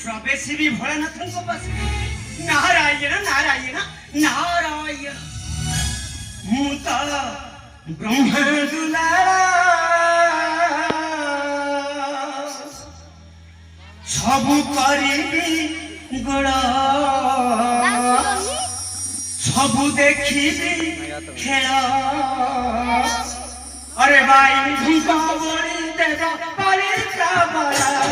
प्रवेशी भी भोलेनाथ को पास नारायण नारायण नारायण मुता ब्रह्मा दुलारा सबु करी गोड़ा सबु देखी खेला अरे भाई भूखा बोली तेरा पाले का बड़ा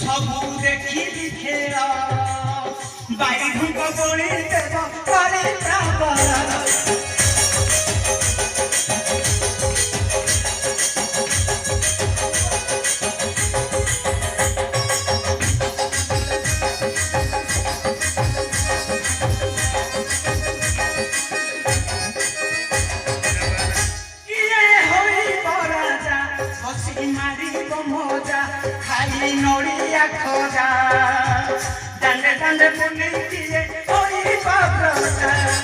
सबू देखी खेला बाई ढुक बोली देवा पाले मजा खाली नड़िया खोजा डंडे डंडे पुनी दिए ओई बाबा